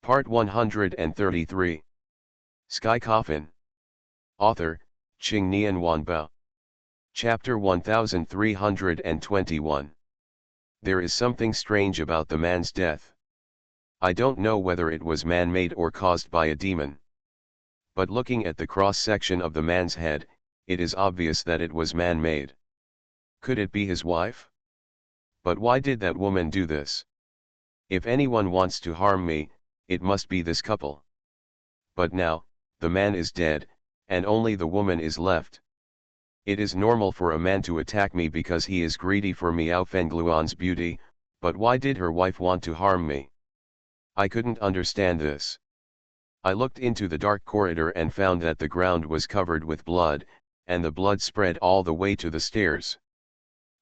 Part 133. Sky Coffin. Author, Ching Nian Wanbao. Chapter 1321. There is something strange about the man's death. I don't know whether it was man-made or caused by a demon. But looking at the cross-section of the man's head, it is obvious that it was man-made. Could it be his wife? But why did that woman do this? If anyone wants to harm me, it must be this couple. But now, the man is dead, and only the woman is left. It is normal for a man to attack me because he is greedy for Miao Fengluan's beauty, but why did her wife want to harm me? I couldn't understand this. I looked into the dark corridor and found that the ground was covered with blood, and the blood spread all the way to the stairs.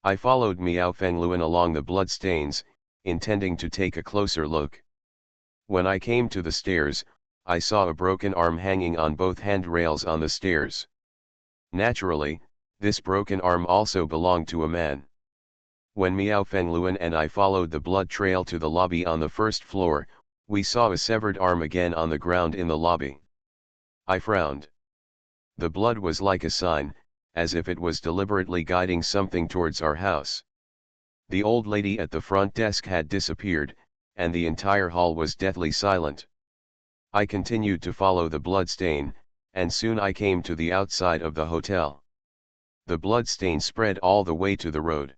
I followed Miao Fengluan along the blood stains, intending to take a closer look. When I came to the stairs, I saw a broken arm hanging on both handrails on the stairs. Naturally, this broken arm also belonged to a man. When Miao Fengluan and I followed the blood trail to the lobby on the first floor, we saw a severed arm again on the ground in the lobby. I frowned. The blood was like a sign, as if it was deliberately guiding something towards our house. The old lady at the front desk had disappeared, and the entire hall was deathly silent. I continued to follow the blood stain, and soon I came to the outside of the hotel. The blood stain spread all the way to the road.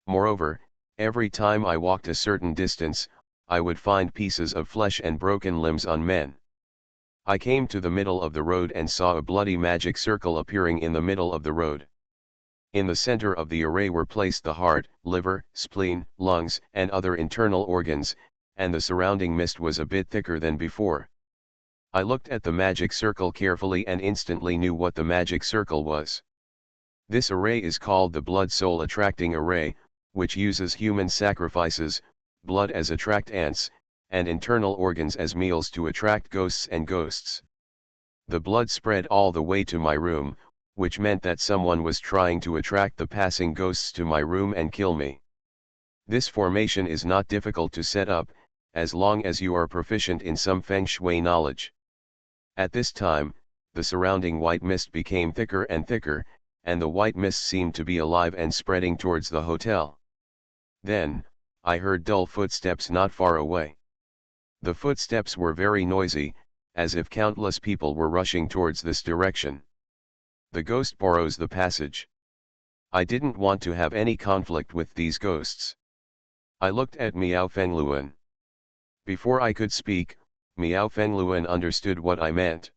Moreover, every time I walked a certain distance, I would find pieces of flesh and broken limbs on men. I came to the middle of the road and saw a bloody magic circle appearing in the middle of the road. In the center of the array were placed the heart, liver, spleen, lungs, and other internal organs, and the surrounding mist was a bit thicker than before. I looked at the magic circle carefully and instantly knew what the magic circle was. This array is called the blood soul attracting array, which uses human sacrifices, blood as attract ants, and internal organs as meals to attract ghosts and ghosts. The blood spread all the way to my room, which meant that someone was trying to attract the passing ghosts to my room and kill me. This formation is not difficult to set up, as long as you are proficient in some feng shui knowledge. At this time, the surrounding white mist became thicker and thicker, and the white mist seemed to be alive and spreading towards the hotel. Then, I heard dull footsteps not far away. The footsteps were very noisy, as if countless people were rushing towards this direction. The ghost borrows the passage. I didn't want to have any conflict with these ghosts. I looked at Miao Fengluan. Before I could speak, Miao Fengluan understood what I meant.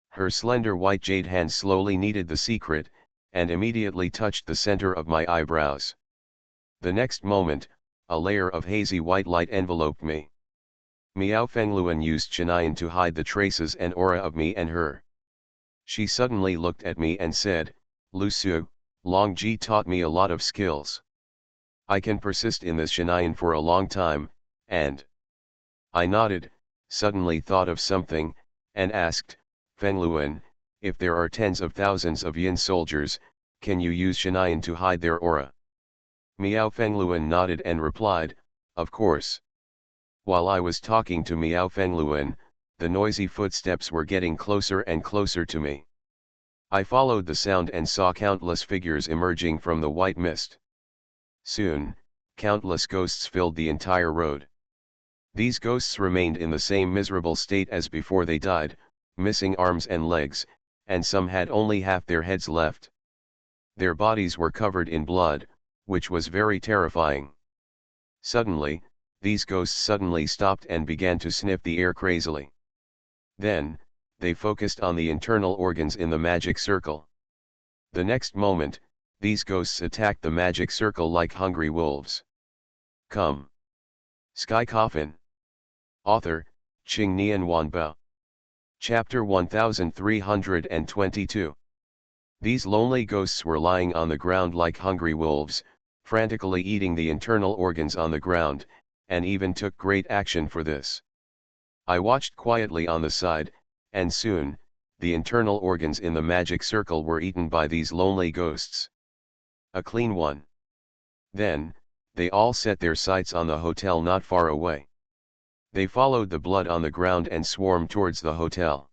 Her slender white jade hand slowly kneaded the secret, and immediately touched the center of my eyebrows. The next moment, a layer of hazy white light enveloped me. Miao Fengluan used Chinayan to hide the traces and aura of me and her. She suddenly looked at me and said, "Lu Su, Long Ji taught me a lot of skills. I can persist in this Chinayan for a long time, and..." I nodded, suddenly thought of something, and asked, "Fengluan, if there are tens of thousands of Yin soldiers, can you use Chinayan to hide their aura?" Miao Fengluan nodded and replied, "Of course." While I was talking to Miao Fengluan, the noisy footsteps were getting closer and closer to me. I followed the sound and saw countless figures emerging from the white mist. Soon, countless ghosts filled the entire road. These ghosts remained in the same miserable state as before they died, missing arms and legs, and some had only half their heads left. Their bodies were covered in blood, which was very terrifying. Suddenly, these ghosts suddenly stopped and began to sniff the air crazily. Then, they focused on the internal organs in the magic circle. The next moment, these ghosts attacked the magic circle like hungry wolves. Come. Sky Coffin. Author, Ching Nian Wanbao. Chapter 1322. These lonely ghosts were lying on the ground like hungry wolves, frantically eating the internal organs on the ground, and even took great action for this. I watched quietly on the side, and soon, the internal organs in the magic circle were eaten by these lonely ghosts. A clean one. Then, they all set their sights on the hotel not far away. They followed the blood on the ground and swarmed towards the hotel.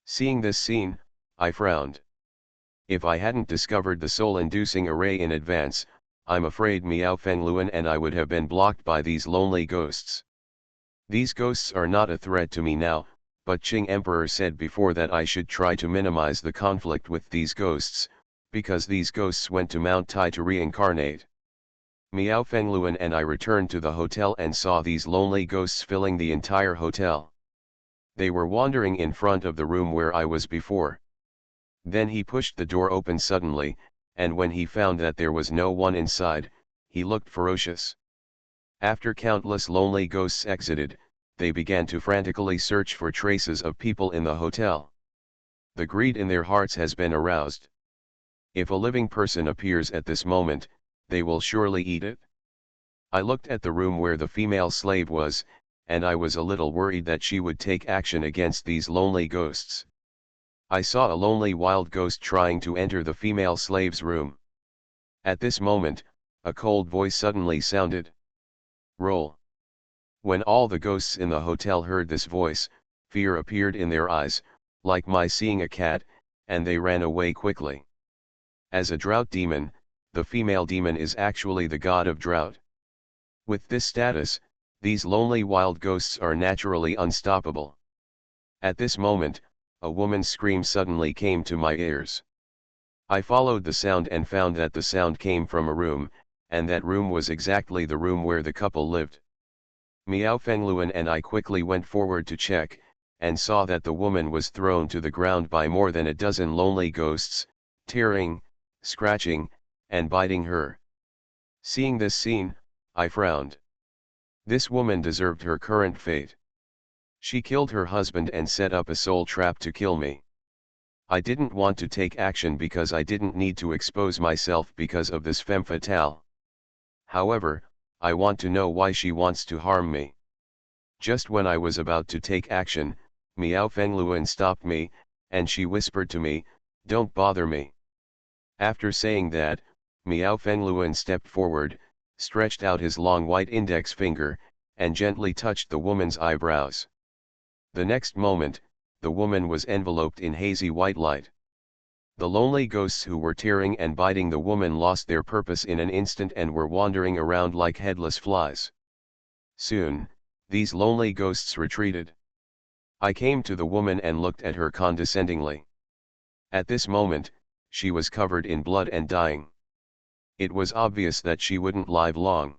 Seeing this scene, I frowned. If I hadn't discovered the soul-inducing array in advance, I'm afraid Miao Fengluan and I would have been blocked by these lonely ghosts. These ghosts are not a threat to me now, but Qing Emperor said before that I should try to minimize the conflict with these ghosts, because these ghosts went to Mount Tai to reincarnate. Miao Fengluan and I returned to the hotel and saw these lonely ghosts filling the entire hotel. They were wandering in front of the room where I was before. Then he pushed the door open suddenly, and when he found that there was no one inside, he looked ferocious. After countless lonely ghosts exited, they began to frantically search for traces of people in the hotel. The greed in their hearts has been aroused. If a living person appears at this moment, they will surely eat it. I looked at the room where the female slave was, and I was a little worried that she would take action against these lonely ghosts. I saw a lonely wild ghost trying to enter the female slave's room. At this moment, a cold voice suddenly sounded. Roll. When all the ghosts in the hotel heard this voice, fear appeared in their eyes, like my seeing a cat, and they ran away quickly. As a drought demon, the female demon is actually the god of drought. With this status, these lonely wild ghosts are naturally unstoppable. At this moment, a woman's scream suddenly came to my ears. I followed the sound and found that the sound came from a room, and that room was exactly the room where the couple lived. Miao Fengluan and I quickly went forward to check, and saw that the woman was thrown to the ground by more than a dozen lonely ghosts, tearing, scratching, and biting her. Seeing this scene, I frowned. This woman deserved her current fate. She killed her husband and set up a soul trap to kill me. I didn't want to take action because I didn't need to expose myself because of this femme fatale. However, I want to know why she wants to harm me. Just when I was about to take action, Miao Fengluan stopped me, and she whispered to me, "Don't bother me." After saying that, Miao Fengluan stepped forward, stretched out his long white index finger, and gently touched the woman's eyebrows. The next moment, the woman was enveloped in hazy white light. The lonely ghosts who were tearing and biting the woman lost their purpose in an instant and were wandering around like headless flies. Soon, these lonely ghosts retreated. I came to the woman and looked at her condescendingly. At this moment, she was covered in blood and dying. It was obvious that she wouldn't live long.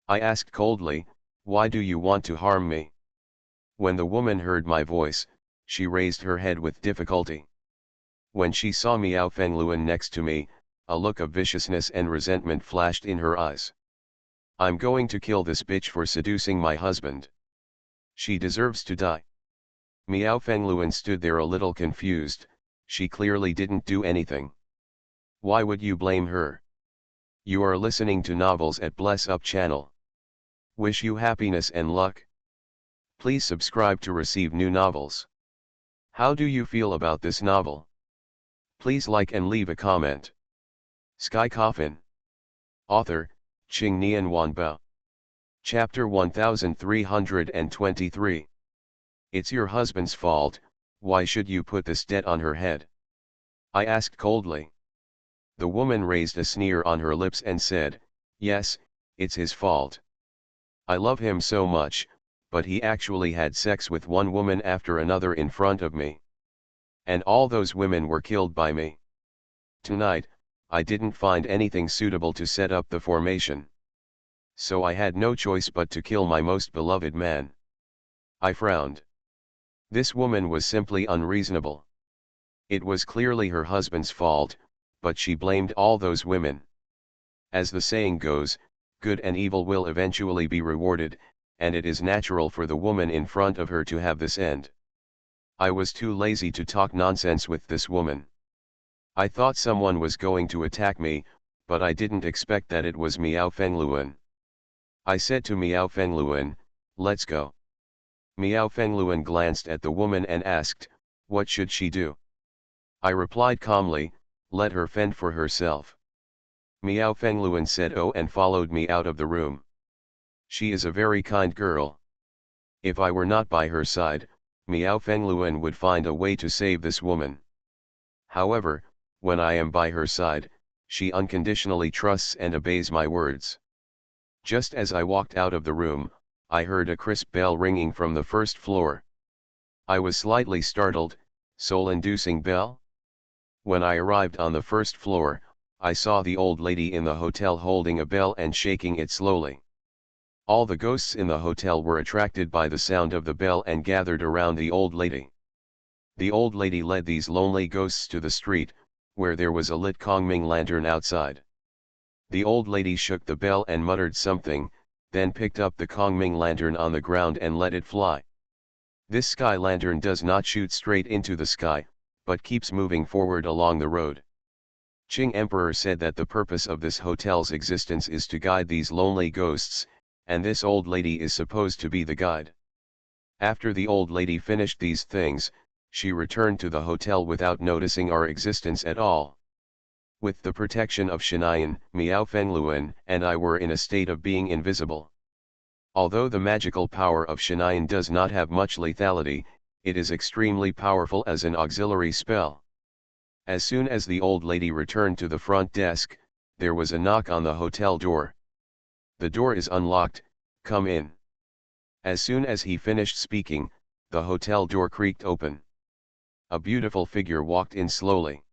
I asked coldly, "Why do you want to harm me?" When the woman heard my voice, she raised her head with difficulty. When she saw Miao Fengluan next to me, a look of viciousness and resentment flashed in her eyes. "I'm going to kill this bitch for seducing my husband. She deserves to die." Miao Fengluan stood there a little confused. She clearly didn't do anything. Why would you blame her? You are listening to Novels at Bless Up channel. Wish you happiness and luck. Please subscribe to receive new novels. How do you feel about this novel? Please like and leave a comment. Sky Coffin. Author, Qing Nian Wanbao. Chapter 1323. It's your husband's fault, why should you put this debt on her head? I asked coldly. The woman raised a sneer on her lips and said, "Yes, it's his fault. I love him so much, but he actually had sex with one woman after another in front of me. And all those women were killed by me. Tonight, I didn't find anything suitable to set up the formation. So I had no choice but to kill my most beloved man." I frowned. This woman was simply unreasonable. It was clearly her husband's fault, but she blamed all those women. As the saying goes, good and evil will eventually be rewarded, and it is natural for the woman in front of her to have this end. I was too lazy to talk nonsense with this woman. I thought someone was going to attack me, but I didn't expect that it was Miao Fengluan. I said to Miao Fengluan, "Let's go." Miao Fengluan glanced at the woman and asked, "What should she do?" I replied calmly, "Let her fend for herself." Miao Fengluan said "Oh" and followed me out of the room. She is a very kind girl. If I were not by her side, Miao Fengluen would find a way to save this woman. However, when I am by her side, she unconditionally trusts and obeys my words. Just as I walked out of the room, I heard a crisp bell ringing from the first floor. I was slightly startled. Soul-inducing bell? When I arrived on the first floor, I saw the old lady in the hotel holding a bell and shaking it slowly. All the ghosts in the hotel were attracted by the sound of the bell and gathered around the old lady. The old lady led these lonely ghosts to the street, where there was a lit Kongming lantern outside. The old lady shook the bell and muttered something, then picked up the Kongming lantern on the ground and let it fly. This sky lantern does not shoot straight into the sky, but keeps moving forward along the road. Qing Emperor said that the purpose of this hotel's existence is to guide these lonely ghosts, and this old lady is supposed to be the guide. After the old lady finished these things, she returned to the hotel without noticing our existence at all. With the protection of Shinayan, Miao Fengluen and I were in a state of being invisible. Although the magical power of Shinayan does not have much lethality, it is extremely powerful as an auxiliary spell. As soon as the old lady returned to the front desk, there was a knock on the hotel door. "The door is unlocked, come in." As soon as he finished speaking, the hotel door creaked open. A beautiful figure walked in slowly.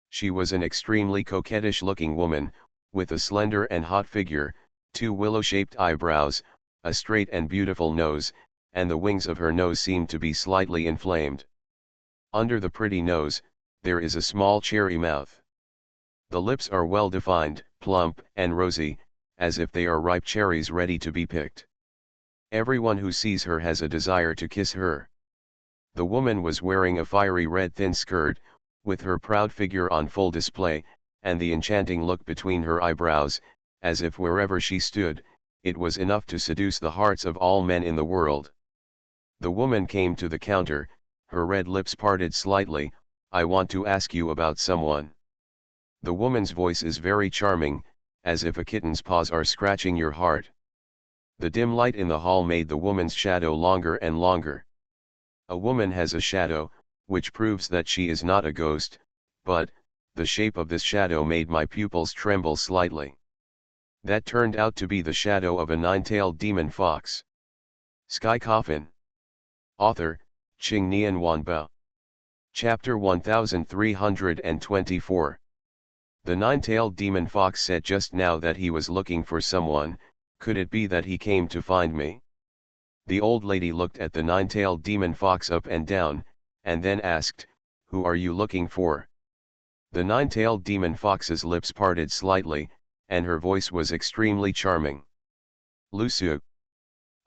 She was an extremely coquettish-looking woman, with a slender and hot figure, 2 willow-shaped eyebrows, a straight and beautiful nose, and the wings of her nose seemed to be slightly inflamed. Under the pretty nose, there is a small cherry mouth. The lips are well defined, plump, and rosy, as if they are ripe cherries ready to be picked. Everyone who sees her has a desire to kiss her. The woman was wearing a fiery red thin skirt, with her proud figure on full display, and the enchanting look between her eyebrows, as if wherever she stood, it was enough to seduce the hearts of all men in the world. The woman came to the counter, her red lips parted slightly. "I want to ask you about someone." The woman's voice is very charming, as if a kitten's paws are scratching your heart. The dim light in the hall made the woman's shadow longer and longer. A woman has a shadow, which proves that she is not a ghost, but the shape of this shadow made my pupils tremble slightly. That turned out to be the shadow of a 9-tailed demon fox. Sky Coffin. Author, Qing Nian Wanbao. Chapter 1324. The 9-tailed demon fox said just now that he was looking for someone. Could it be that he came to find me? The old lady looked at the 9-tailed demon fox up and down, and then asked, "Who are you looking for?" The 9-tailed demon fox's lips parted slightly, and her voice was extremely charming. "Lu Su."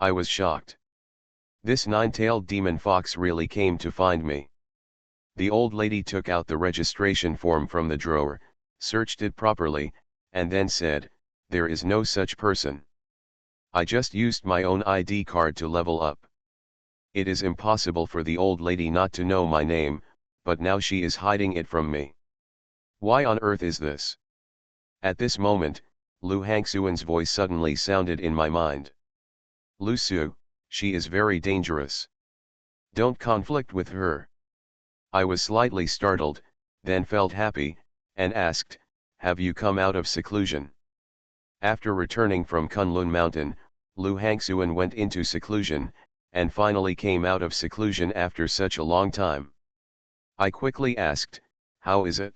I was shocked. This 9-tailed demon fox really came to find me. The old lady took out the registration form from the drawer, searched it properly, and then said, "There is no such person. I just used my own ID card to level up." It is impossible for the old lady not to know my name, but now she is hiding it from me. Why on earth is this? At this moment, Lu Hangxuan's voice suddenly sounded in my mind. "Lu Su, she is very dangerous. Don't conflict with her." I was slightly startled, then felt happy, and asked, "Have you come out of seclusion?" After returning from Kunlun Mountain, Lu Hangxuan went into seclusion, and finally came out of seclusion after such a long time. I quickly asked, "How is it?"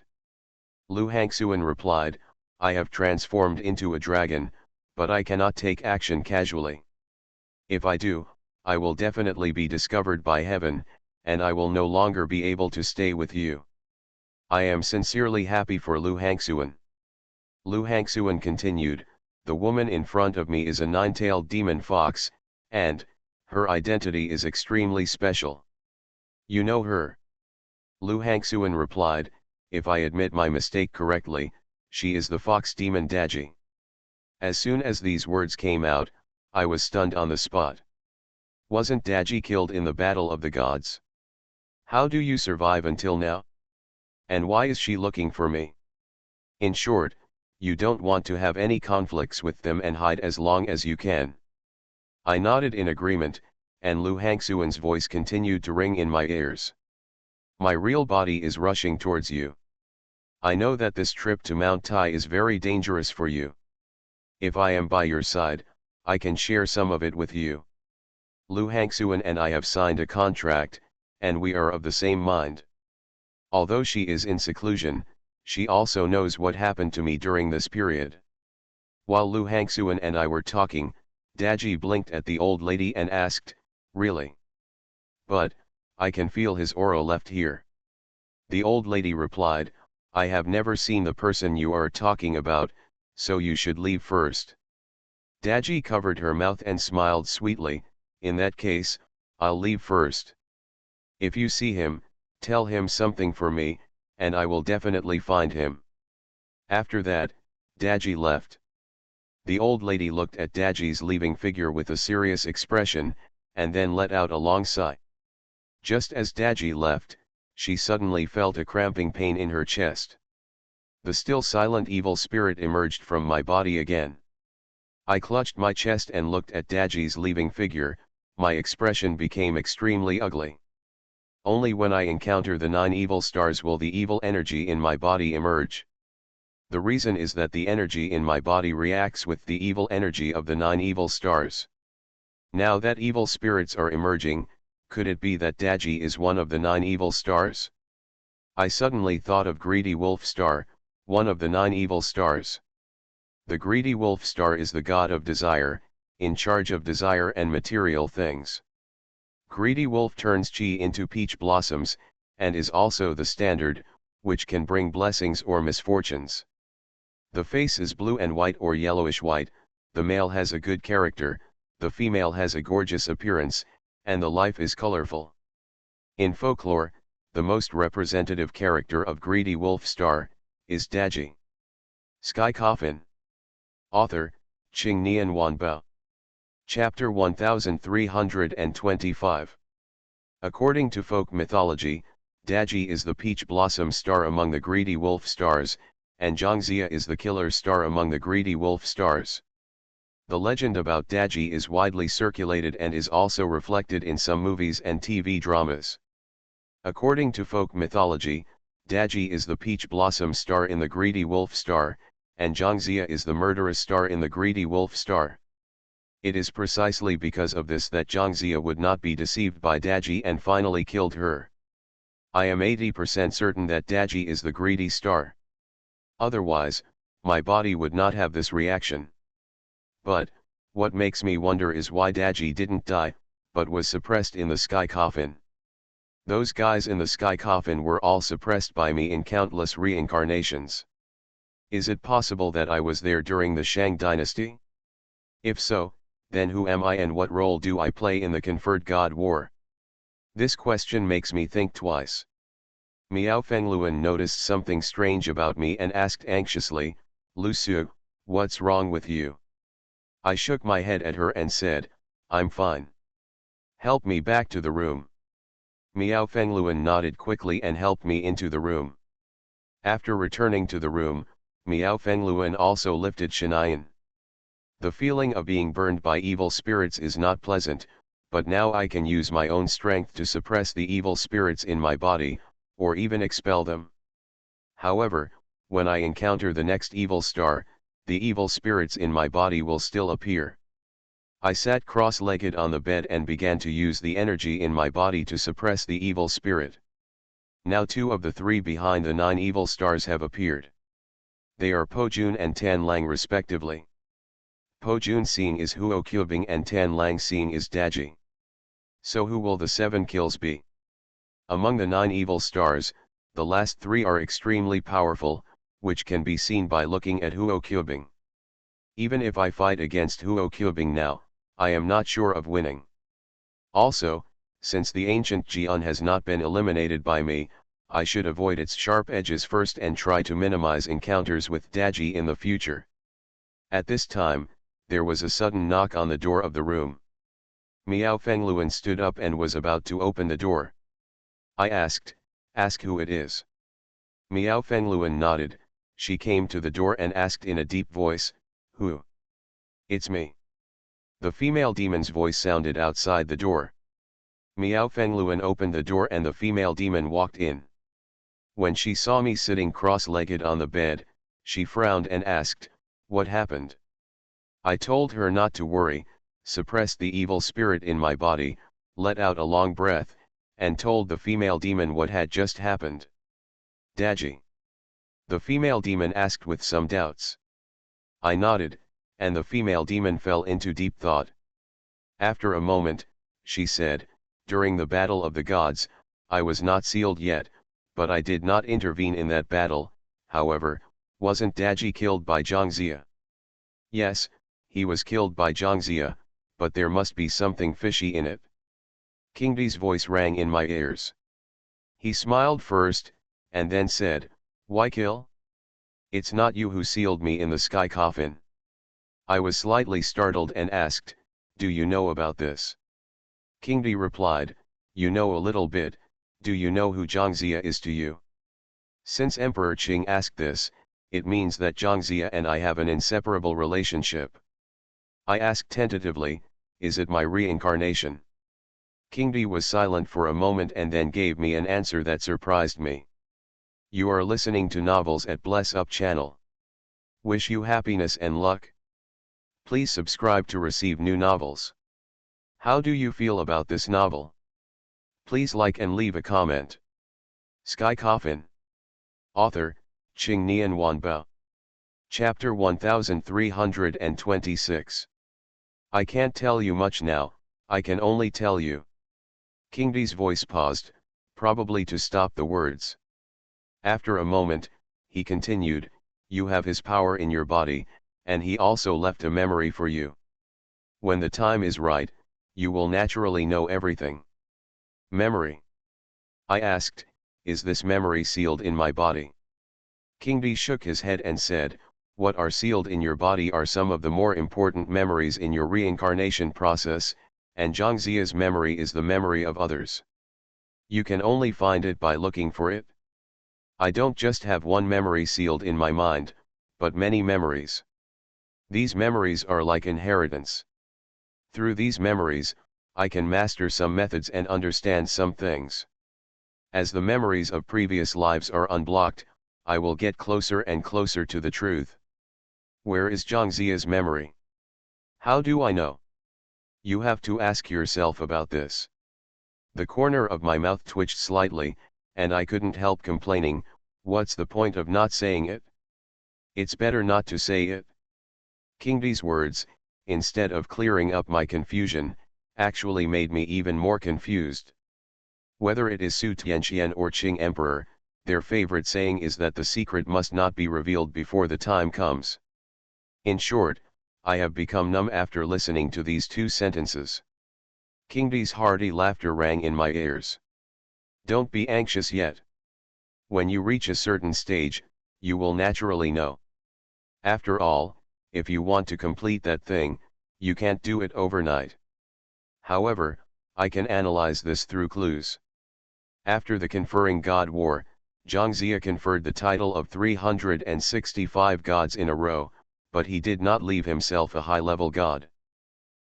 Lu Hangxuan replied, "I have transformed into a dragon, but I cannot take action casually. If I do, I will definitely be discovered by heaven, and I will no longer be able to stay with you." I am sincerely happy for Lu Hangxuan. Lu Hangxuan continued, "The woman in front of me is a 9-tailed demon fox, and her identity is extremely special. You know her?" Lu Hangxuan replied, "If I admit my mistake correctly, she is the fox demon Daji." As soon as these words came out, I was stunned on the spot. Wasn't Daji killed in the Battle of the Gods? How do you survive until now? And why is she looking for me? In short, you don't want to have any conflicts with them and hide as long as you can. I nodded in agreement, and Lu Hangxuan's voice continued to ring in my ears. My real body is rushing towards you. I know that this trip to Mount Tai is very dangerous for you. If I am by your side, I can share some of it with you. Lu Hangxuan and I have signed a contract, and we are of the same mind. Although she is in seclusion, she also knows what happened to me during this period. While Lu Hangxuan and I were talking, Daji blinked at the old lady and asked, "Really? But, I can feel his aura left here." The old lady replied, "I have never seen the person you are talking about, so you should leave first." Daji covered her mouth and smiled sweetly, "In that case, I'll leave first. If you see him, tell him something for me, and I will definitely find him." After that, Daji left. The old lady looked at Daji's leaving figure with a serious expression, and then let out a long sigh. Just as Daji left, she suddenly felt a cramping pain in her chest. The still silent evil spirit emerged from my body again. I clutched my chest and looked at Daji's leaving figure. My expression became extremely ugly. Only when I encounter the 9 evil stars will the evil energy in my body emerge. The reason is that the energy in my body reacts with the evil energy of the 9 evil stars. Now that evil spirits are emerging, could it be that Daji is one of the 9 evil stars? I suddenly thought of Greedy Wolf Star, one of the 9 evil stars. The Greedy Wolf Star is the god of desire, in charge of desire and material things. Greedy Wolf turns chi into peach blossoms, and is also the standard, which can bring blessings or misfortunes. The face is blue and white or yellowish white, the male has a good character, the female has a gorgeous appearance, and the life is colorful. In folklore, the most representative character of Greedy Wolf Star is Daji. Sky Coffin. Author, Qing Nian Wanbao. Chapter 1325. According to folk mythology, Daji is the peach blossom star among the Greedy Wolf stars, and Zhangxia is the killer star among the Greedy Wolf stars. The legend about Daji is widely circulated and is also reflected in some movies and TV dramas. According to folk mythology, Daji is the peach blossom star in the Greedy Wolf star, and Zhangxia is the murderous star in the Greedy Wolf star. It is precisely because of this that Zhangxia would not be deceived by Daji and finally killed her. I am 80% certain that Daji is the greedy star. Otherwise, my body would not have this reaction. But, what makes me wonder is why Daji didn't die, but was suppressed in the sky coffin. Those guys in the sky coffin were all suppressed by me in countless reincarnations. Is it possible that I was there during the Shang dynasty? If so, then who am I and what role do I play in the conferred God War? This question makes me think twice. Miao Fengluan noticed something strange about me and asked anxiously, "Lu Su, what's wrong with you?" I shook my head at her and said, "I'm fine. Help me back to the room." Miao Fengluan nodded quickly and helped me into the room. After returning to the room, Miao Fengluan also lifted Shinayan. The feeling of being burned by evil spirits is not pleasant, but now I can use my own strength to suppress the evil spirits in my body, or even expel them. However, when I encounter the next evil star, the evil spirits in my body will still appear. I sat cross-legged on the bed and began to use the energy in my body to suppress the evil spirit. Now 2 of the 3 behind the 9 evil stars have appeared. They are Po Jun and Tan Lang respectively. Po Jun seeing is Huo Qubing and Tan Lang seeing is Daji. So who will the 7 kills be? Among the 9 evil stars, the last 3 are extremely powerful, which can be seen by looking at Huo Qubing. Even if I fight against Huo Qubing now, I am not sure of winning. Also, since the ancient Jian has not been eliminated by me, I should avoid its sharp edges first and try to minimize encounters with Daji in the future. At this time, there was a sudden knock on the door of the room. Miao Fengluan stood up and was about to open the door. I asked, "Ask who it is." Miao Fengluan nodded. She came to the door and asked in a deep voice, "Who?" "It's me." The female demon's voice sounded outside the door. Miao Fengluan opened the door and the female demon walked in. When she saw me sitting cross-legged on the bed, she frowned and asked, "What happened?" I told her not to worry, suppressed the evil spirit in my body, let out a long breath, and told the female demon what had just happened. "Daji?" the female demon asked with some doubts. I nodded, and the female demon fell into deep thought. After a moment, she said, "During the battle of the gods, I was not sealed yet, but I did not intervene in that battle. However, wasn't Daji killed by Zhangzia?" "Yes, he was killed by Zhangzia, but there must be something fishy in it." King Di's voice rang in my ears. He smiled first, and then said, "Why kill? It's not you who sealed me in the sky coffin." I was slightly startled and asked, "Do you know about this?" King Di replied, "You know a little bit. Do you know who Zhangzia is to you?" Since Emperor Qing asked this, it means that Zhangzia and I have an inseparable relationship. I asked tentatively, "Is it my reincarnation?" King Di was silent for a moment and then gave me an answer that surprised me. "You are listening to Novels at Bless Up channel. Wish you happiness and luck. Please subscribe to receive new novels. How do you feel about this novel? Please like and leave a comment." Sky Coffin. Author, Qing Nian Wanbao. Chapter 1326. I can't tell you much now, I can only tell you. King Di's voice paused, probably to stop the words. After a moment, he continued, "You have his power in your body, and he also left a memory for you. When the time is right, you will naturally know everything." "Memory?" I asked, "Is this memory sealed in my body?" King Di shook his head and said, "What are sealed in your body are some of the more important memories in your reincarnation process, and Zhangzia's memory is the memory of others. You can only find it by looking for it. I don't just have one memory sealed in my mind, but many memories. These memories are like inheritance. Through these memories, I can master some methods and understand some things. As the memories of previous lives are unblocked, I will get closer and closer to the truth. Where is Zhangzia's memory? How do I know? You have to ask yourself about this." The corner of my mouth twitched slightly, and I couldn't help complaining, "What's the point of not saying it? It's better not to say it." King Di's words, instead of clearing up my confusion, actually made me even more confused. Whether it is Su Tianxian or Qing Emperor, their favorite saying is that the secret must not be revealed before the time comes. In short, I have become numb after listening to these two sentences. King Di's hearty laughter rang in my ears. "Don't be anxious yet. When you reach a certain stage, you will naturally know. After all, if you want to complete that thing, you can't do it overnight. However, I can analyze this through clues." After the conferring God War, Zhangzia conferred the title of 365 gods in a row, but he did not leave himself a high-level god.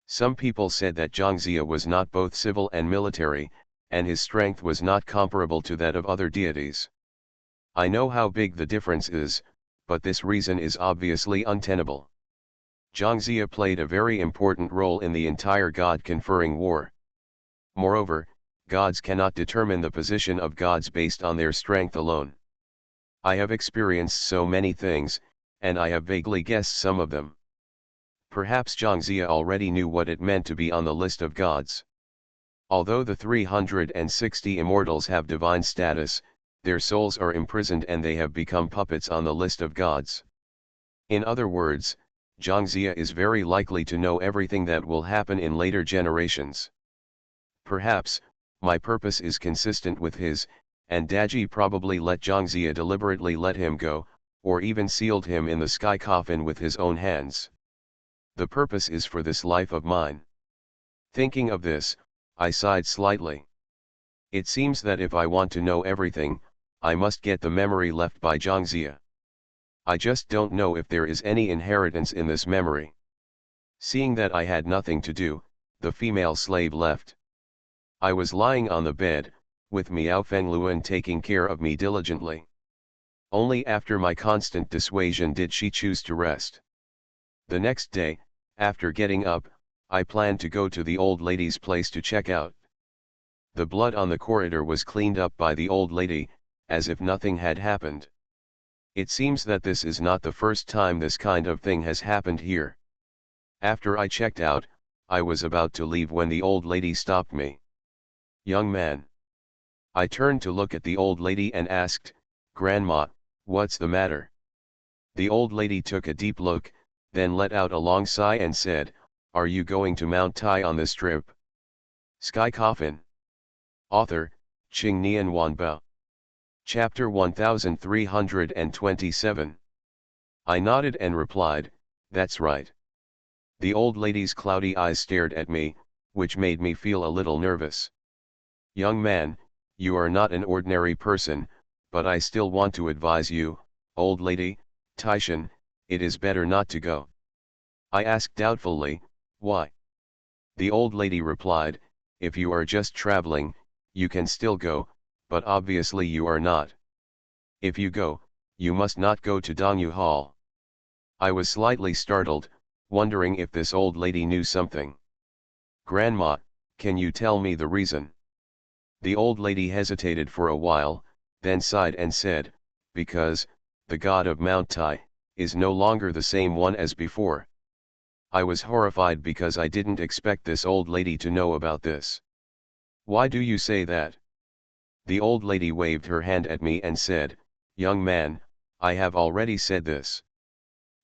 Some people said that Zhangzia was not both civil and military, and his strength was not comparable to that of other deities. I know how big the difference is, but this reason is obviously untenable. Zhangzia played a very important role in the entire god-conferring war. Moreover, gods cannot determine the position of gods based on their strength alone. I have experienced so many things, and I have vaguely guessed some of them. Perhaps Zhangzia already knew what it meant to be on the list of gods. Although the 360 immortals have divine status, their souls are imprisoned and they have become puppets on the list of gods. In other words, Zhangzia is very likely to know everything that will happen in later generations. Perhaps, my purpose is consistent with his, and Daji probably let Zhangzia deliberately let him go, or even sealed him in the sky coffin with his own hands. The purpose is for this life of mine. Thinking of this, I sighed slightly. It seems that if I want to know everything, I must get the memory left by Zhangzia. I just don't know if there is any inheritance in this memory. Seeing that I had nothing to do, the female slave left. I was lying on the bed, with Miao Fengluan taking care of me diligently. Only after my constant dissuasion did she choose to rest. The next day, after getting up, I planned to go to the old lady's place to check out. The blood on the corridor was cleaned up by the old lady, as if nothing had happened. It seems that this is not the first time this kind of thing has happened here. After I checked out, I was about to leave when the old lady stopped me. "Young man." I turned to look at the old lady and asked, "Grandma, what's the matter?" The old lady took a deep look, then let out a long sigh and said, "Are you going to Mount Tai on this trip?" Sky Coffin. Author, Ching Nian Wanbao. Chapter 1327. I nodded and replied, "That's right." The old lady's cloudy eyes stared at me, which made me feel a little nervous. "Young man, you are not an ordinary person, but I still want to advise you, old lady, Taishan, it is better not to go." I asked doubtfully, "Why?" The old lady replied, "If you are just traveling, you can still go, but obviously you are not. If you go, you must not go to Dongyu Hall." I was slightly startled, wondering if this old lady knew something. "Grandma, can you tell me the reason?" The old lady hesitated for a while, then sighed and said, "Because, the god of Mount Tai, is no longer the same one as before." I was horrified because I didn't expect this old lady to know about this. "Why do you say that?" The old lady waved her hand at me and said, "Young man, I have already said this.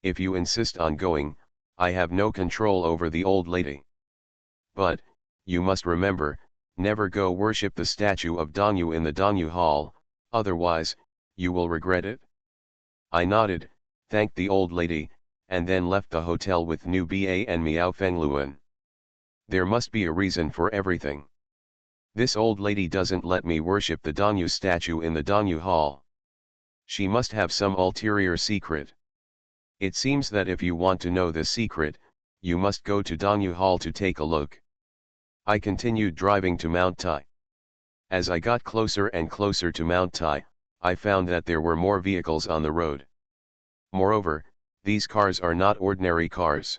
If you insist on going, I have no control over the old lady. But, you must remember, never go worship the statue of Dongyu in the Dongyu Hall, otherwise, you will regret it." I nodded, thanked the old lady, and then left the hotel with Nu Ba and Miao Fengluan. There must be a reason for everything. This old lady doesn't let me worship the Dongyu statue in the Dongyu Hall. She must have some ulterior secret. It seems that if you want to know the secret, you must go to Dongyu Hall to take a look. I continued driving to Mount Tai. As I got closer and closer to Mount Tai, I found that there were more vehicles on the road. Moreover, these cars are not ordinary cars.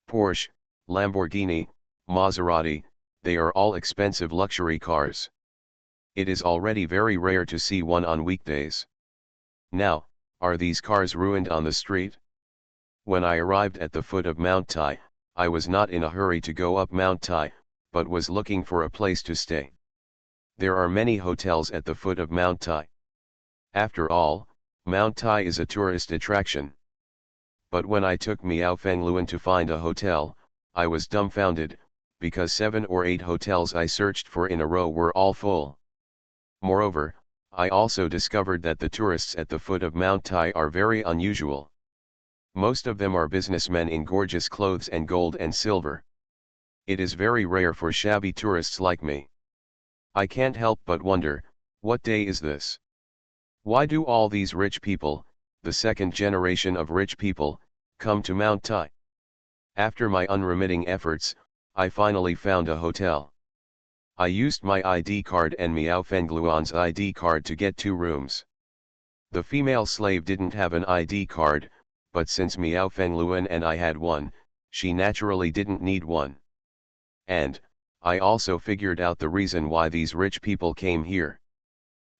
Porsche, Lamborghini, Maserati, they are all expensive luxury cars. It is already very rare to see one on weekdays. Now, are these cars ruined on the street? When I arrived at the foot of Mount Tai, I was not in a hurry to go up Mount Tai, but was looking for a place to stay. There are many hotels at the foot of Mount Tai. After all, Mount Tai is a tourist attraction. But when I took Miao Fengluan to find a hotel, I was dumbfounded, because 7 or 8 hotels I searched for in a row were all full. Moreover, I also discovered that the tourists at the foot of Mount Tai are very unusual. Most of them are businessmen in gorgeous clothes and gold and silver. It is very rare for shabby tourists like me. I can't help but wonder, what day is this? Why do all these rich people, the second generation of rich people, come to Mount Tai? After my unremitting efforts, I finally found a hotel. I used my ID card and Miao Fengluan's ID card to get 2 rooms. The female slave didn't have an ID card, but since Miao Fengluan and I had one, she naturally didn't need one. And, I also figured out the reason why these rich people came here.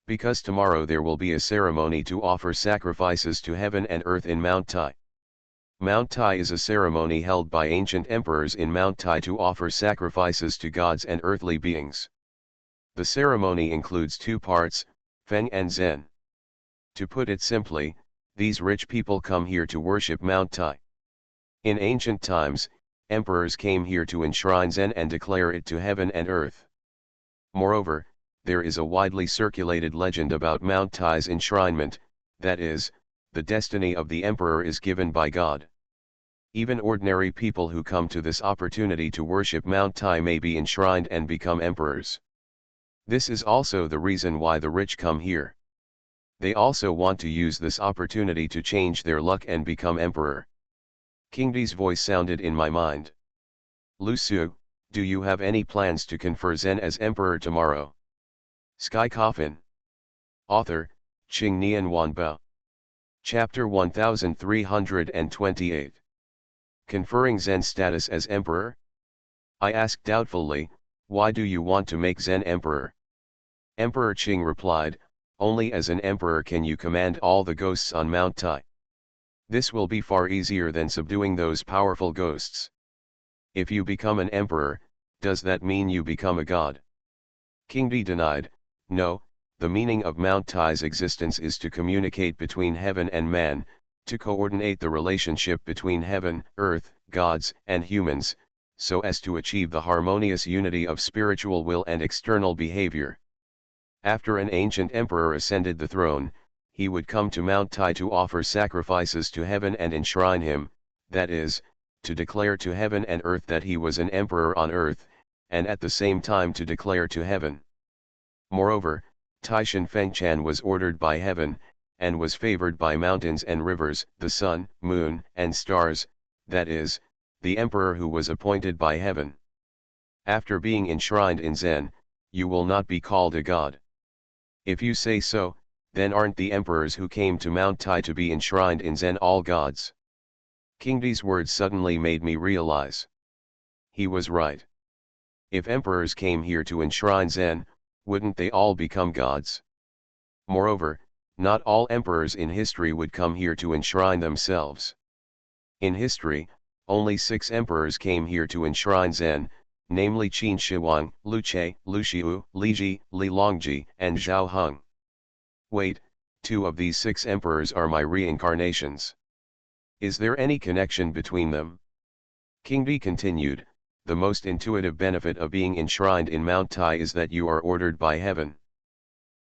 Because tomorrow there will be a ceremony to offer sacrifices to heaven and earth in Mount Tai. Mount Tai is a ceremony held by ancient emperors in Mount Tai to offer sacrifices to gods and earthly beings. The ceremony includes 2 parts, Feng and Zhen. To put it simply, these rich people come here to worship Mount Tai. In ancient times, emperors came here to enshrine Zen and declare it to heaven and earth. Moreover, there is a widely circulated legend about Mount Tai's enshrinement, that is, the destiny of the emperor is given by God. Even ordinary people who come to this opportunity to worship Mount Tai may be enshrined and become emperors. This is also the reason why the rich come here. They also want to use this opportunity to change their luck and become emperor. King Di's voice sounded in my mind. "Lu Su, Do you have any plans to confer Zen as emperor tomorrow? Sky Coffin. Author, Qing Nian Wanbao. Chapter 1328. Conferring Zen status as emperor? I asked doubtfully, why do you want to make Zen emperor? Emperor Qing replied, only as an emperor can you command all the ghosts on Mount Tai. This will be far easier than subduing those powerful ghosts. If you become an emperor, does that mean you become a god? King Di denied, no, the meaning of Mount Tai's existence is to communicate between heaven and man, to coordinate the relationship between heaven, earth, gods, and humans, so as to achieve the harmonious unity of spiritual will and external behavior. After an ancient emperor ascended the throne, he would come to Mount Tai to offer sacrifices to heaven and enshrine him, that is, to declare to heaven and earth that he was an emperor on earth, and at the same time to declare to heaven. Moreover, Taishan Fengchan was ordered by heaven, and was favored by mountains and rivers, the sun, moon, and stars, that is, the emperor who was appointed by heaven. After being enshrined in Zen, you will not be called a god. If you say so, then aren't the emperors who came to Mount Tai to be enshrined in Zen all gods? King Di's words suddenly made me realize. He was right. If emperors came here to enshrine Zen, wouldn't they all become gods? Moreover, not all emperors in history would come here to enshrine themselves. In history, only 6 emperors came here to enshrine Zen, namely Qin Shi Huang, Lu Che, Lu Xiu, Li Ji, Li Longji, and Zhao Heng. Wait, 2 of these 6 emperors are my reincarnations. Is there any connection between them? King Di continued, the most intuitive benefit of being enshrined in Mount Tai is that you are ordered by heaven.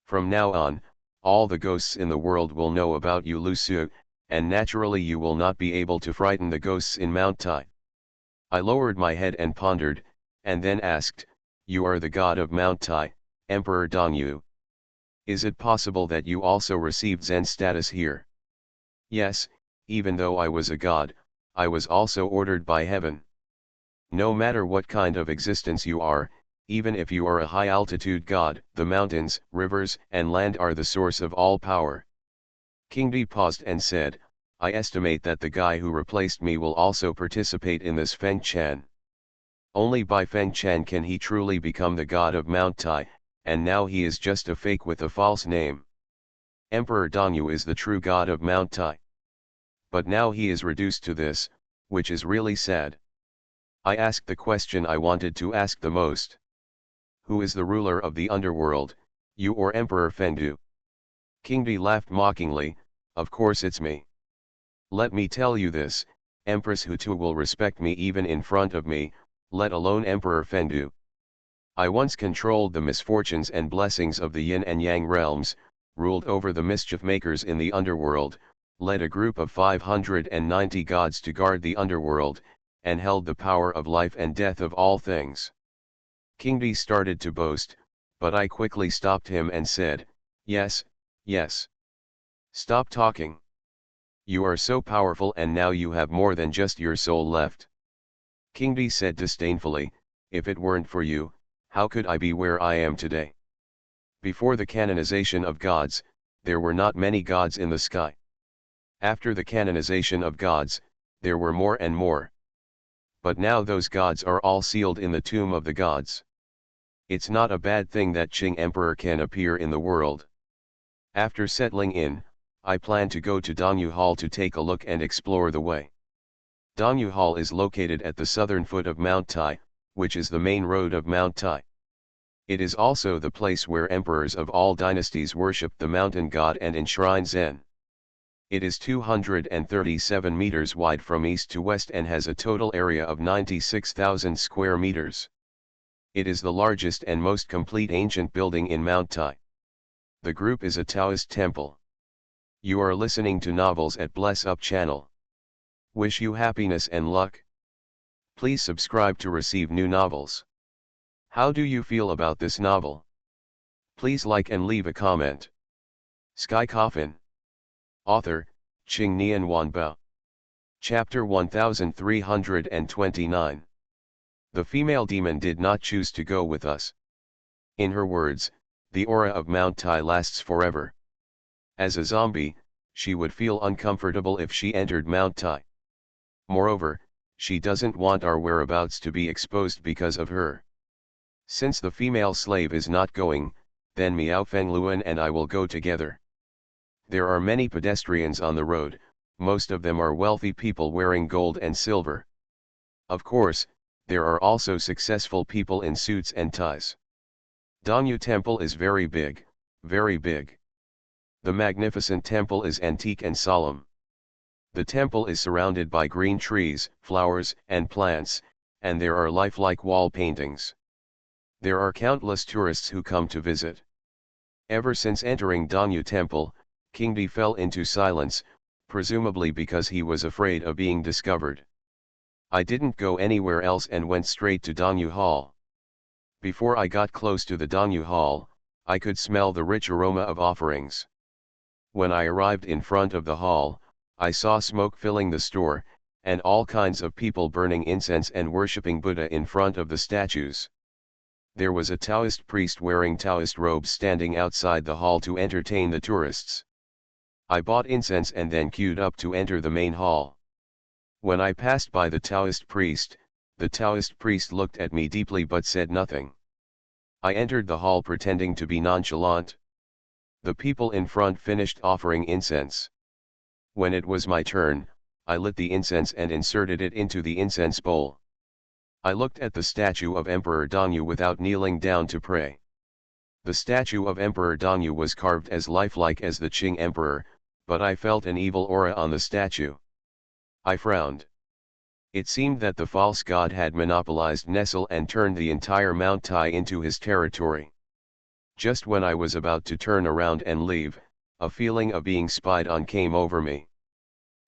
From now on, all the ghosts in the world will know about you Lu Su, and naturally you will not be able to frighten the ghosts in Mount Tai. I lowered my head and pondered, and then asked, you are the god of Mount Tai, Emperor Dongyu. Is it possible that you also received Zen status here? Yes, even though I was a god, I was also ordered by heaven. No matter what kind of existence you are, even if you are a high-altitude god, the mountains, rivers, and land are the source of all power. King Di paused and said, I estimate that the guy who replaced me will also participate in this Feng Chan. Only by Feng Chan can he truly become the god of Mount Tai, and now he is just a fake with a false name. Emperor Dongyu is the true god of Mount Tai. But now he is reduced to this, which is really sad. I asked the question I wanted to ask the most. Who is the ruler of the underworld, you or Emperor Fengdu? King Di laughed mockingly, of course it's me. Let me tell you this, Empress Hutu will respect me even in front of me, let alone Emperor Fengdu. I once controlled the misfortunes and blessings of the yin and yang realms, ruled over the mischief makers in the underworld, led a group of 590 gods to guard the underworld, and held the power of life and death of all things. King Di started to boast, but I quickly stopped him and said, yes, yes. Stop talking. You are so powerful and now you have more than just your soul left. King Di said disdainfully, if it weren't for you, how could I be where I am today? Before the canonization of gods, there were not many gods in the sky. After the canonization of gods, there were more and more. But now those gods are all sealed in the tomb of the gods. It's not a bad thing that Qing Emperor can appear in the world. After settling in, I plan to go to Dongyu Hall to take a look and explore the way. Dongyu Hall is located at the southern foot of Mount Tai, which is the main road of Mount Tai. It is also the place where emperors of all dynasties worship the mountain god and enshrine Zen. It is 237 meters wide from east to west and has a total area of 96,000 square meters. It is the largest and most complete ancient building in Mount Tai. The group is a Taoist temple. You are listening to Novels at Bless Up channel. Wish you happiness and luck. Please subscribe to receive new novels. How do you feel about this novel? Please like and leave a comment. Sky Coffin. Author, Qing Nian Wanbao. Chapter 1329. The female demon did not choose to go with us. In her words, the aura of Mount Tai lasts forever. As a zombie, she would feel uncomfortable if she entered Mount Tai. Moreover, she doesn't want our whereabouts to be exposed because of her. Since the female slave is not going, then Miao Fengluan and I will go together. There are many pedestrians on the road, most of them are wealthy people wearing gold and silver. Of course, there are also successful people in suits and ties. Dongyu Temple is very big, very big. The magnificent temple is antique and solemn. The temple is surrounded by green trees, flowers, and plants, and there are lifelike wall paintings. There are countless tourists who come to visit. Ever since entering Dongyu Temple, King Di fell into silence, presumably because he was afraid of being discovered. I didn't go anywhere else and went straight to Dongyu Hall. Before I got close to the Dongyu Hall, I could smell the rich aroma of offerings. When I arrived in front of the hall, I saw smoke filling the store, and all kinds of people burning incense and worshipping Buddha in front of the statues. There was a Taoist priest wearing Taoist robes standing outside the hall to entertain the tourists. I bought incense and then queued up to enter the main hall. When I passed by the Taoist priest looked at me deeply but said nothing. I entered the hall pretending to be nonchalant. The people in front finished offering incense. When it was my turn, I lit the incense and inserted it into the incense bowl. I looked at the statue of Emperor Dongyu without kneeling down to pray. The statue of Emperor Dongyu was carved as lifelike as the Qing Emperor, but I felt an evil aura on the statue. I frowned. It seemed that the false god had monopolized Nestle and turned the entire Mount Tai into his territory. Just when I was about to turn around and leave, a feeling of being spied on came over me.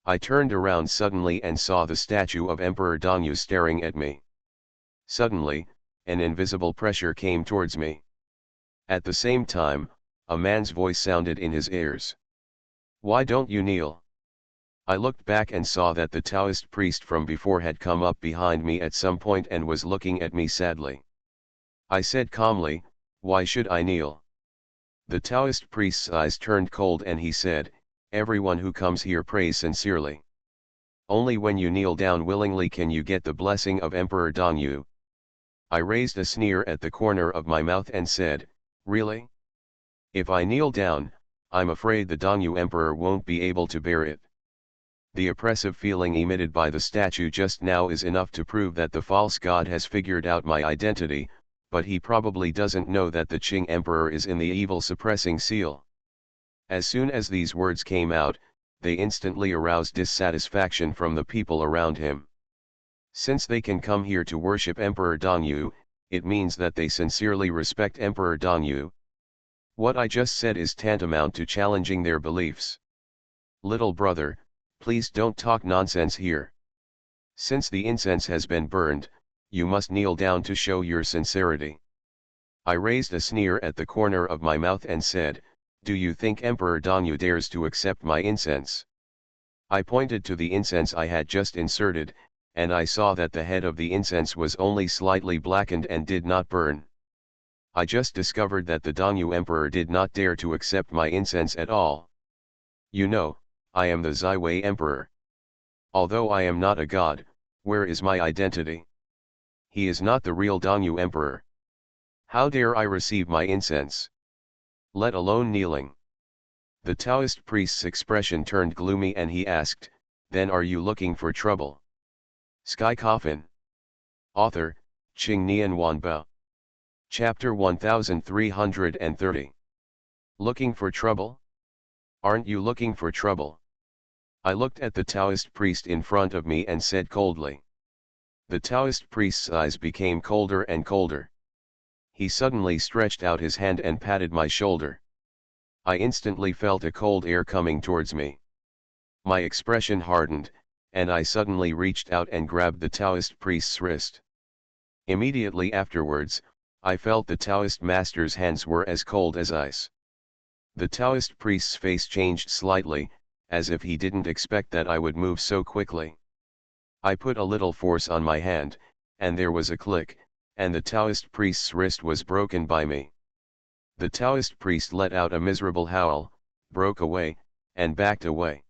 I turned around suddenly and saw the statue of Emperor Dongyu staring at me. Suddenly, an invisible pressure came towards me. At the same time, a man's voice sounded in his ears. "Why don't you kneel?" I looked back and saw that the Taoist priest from before had come up behind me at some point and was looking at me sadly. I said calmly, "Why should I kneel?" The Taoist priest's eyes turned cold and he said, "Everyone who comes here prays sincerely. Only when you kneel down willingly can you get the blessing of Emperor Dongyu." I raised a sneer at the corner of my mouth and said, "Really? If I kneel down, I'm afraid the Dongyu Emperor won't be able to bear it." The oppressive feeling emitted by the statue just now is enough to prove that the false god has figured out my identity, but he probably doesn't know that the Qing Emperor is in the evil suppressing seal. As soon as these words came out, they instantly aroused dissatisfaction from the people around him. Since they can come here to worship Emperor Dongyu, it means that they sincerely respect Emperor Dongyu. What I just said is tantamount to challenging their beliefs. Little brother, please don't talk nonsense here. Since the incense has been burned, you must kneel down to show your sincerity. I raised a sneer at the corner of my mouth and said, "Do you think Emperor Dongyu dares to accept my incense?" I pointed to the incense I had just inserted, and I saw that the head of the incense was only slightly blackened and did not burn. I just discovered that the Dongyu Emperor did not dare to accept my incense at all. You know, I am the Zaiwei Emperor. Although I am not a god, where is my identity? He is not the real Dongyu Emperor. How dare I receive my incense? Let alone kneeling. The Taoist priest's expression turned gloomy and he asked, "Then are you looking for trouble?" Sky Coffin. Author, Qing Nian Wanbao. Chapter 1330. Looking for trouble? Aren't you looking for trouble? I looked at the Taoist priest in front of me and said coldly. The Taoist priest's eyes became colder and colder. He suddenly stretched out his hand and patted my shoulder. I instantly felt a cold air coming towards me. My expression hardened, and I suddenly reached out and grabbed the Taoist priest's wrist. Immediately afterwards, I felt the Taoist master's hands were as cold as ice. The Taoist priest's face changed slightly, as if he didn't expect that I would move so quickly. I put a little force on my hand, and there was a click, and the Taoist priest's wrist was broken by me. The Taoist priest let out a miserable howl, broke away, and backed away.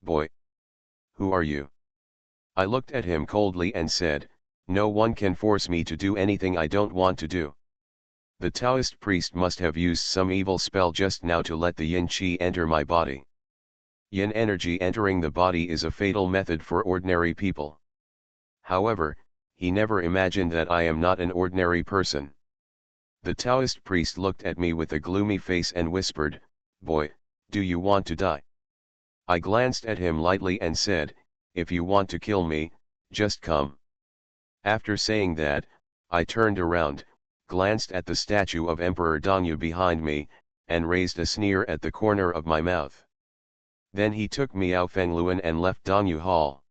"Boy! Who are you?" I looked at him coldly and said, "No one can force me to do anything I don't want to do." The Taoist priest must have used some evil spell just now to let the yin qi enter my body. Yin energy entering the body is a fatal method for ordinary people. However, he never imagined that I am not an ordinary person. The Taoist priest looked at me with a gloomy face and whispered, "Boy, do you want to die?" I glanced at him lightly and said, "If you want to kill me, just come." After saying that, I turned around, glanced at the statue of Emperor Dongyu behind me, and raised a sneer at the corner of my mouth. Then he took Miao Fengluan and left Dongyu Hall.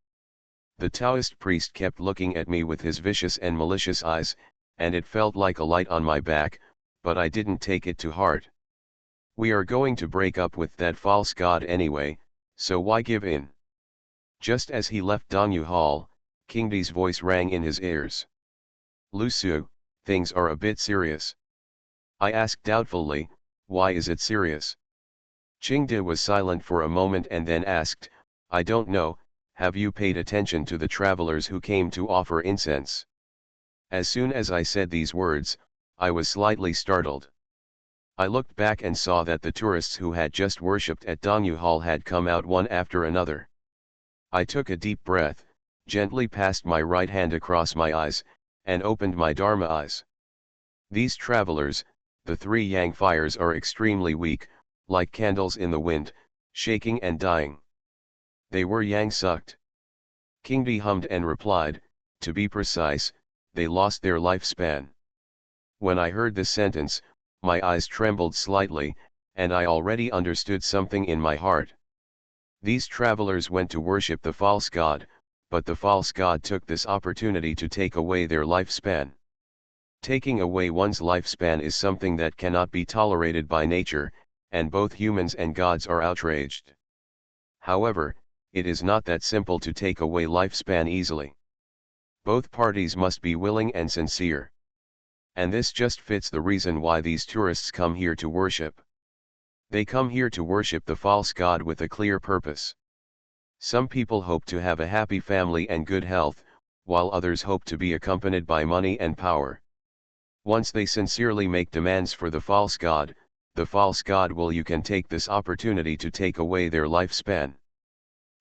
The Taoist priest kept looking at me with his vicious and malicious eyes, and it felt like a light on my back, but I didn't take it to heart. "We are going to break up with that false god anyway, so why give in?" Just as he left Dongyu Hall, King Di's voice rang in his ears. "Lu Su, things are a bit serious." I asked doubtfully, "Why is it serious?" Qingde was silent for a moment and then asked, "I don't know, have you paid attention to the travelers who came to offer incense?" As soon as I said these words, I was slightly startled. I looked back and saw that the tourists who had just worshipped at Dongyu Hall had come out one after another. I took a deep breath, gently passed my right hand across my eyes, and opened my Dharma eyes. These travelers, the three yang fires, are extremely weak, like candles in the wind, shaking and dying. They were yang-sucked. King Di hummed and replied, "To be precise, they lost their lifespan." When I heard this sentence, my eyes trembled slightly, and I already understood something in my heart. These travelers went to worship the false god, but the false god took this opportunity to take away their lifespan. Taking away one's lifespan is something that cannot be tolerated by nature, and both humans and gods are outraged. However, it is not that simple to take away lifespan easily. Both parties must be willing and sincere. And this just fits the reason why these tourists come here to worship. They come here to worship the false god with a clear purpose. Some people hope to have a happy family and good health, while others hope to be accompanied by money and power. Once they sincerely make demands for the false god will you can take this opportunity to take away their lifespan.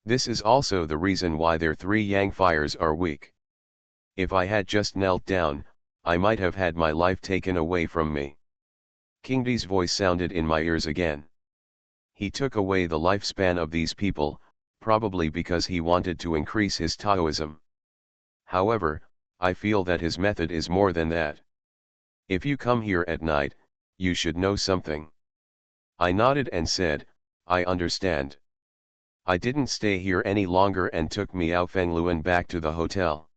This is also the reason why their three yang fires are weak. If I had just knelt down, I might have had my life taken away from me. King Di's voice sounded in my ears again. He took away the lifespan of these people, probably because he wanted to increase his Taoism. However, I feel that his method is more than that. If you come here at night, you should know something. I nodded and said, "I understand." I didn't stay here any longer and took Miao Fengluan back to the hotel.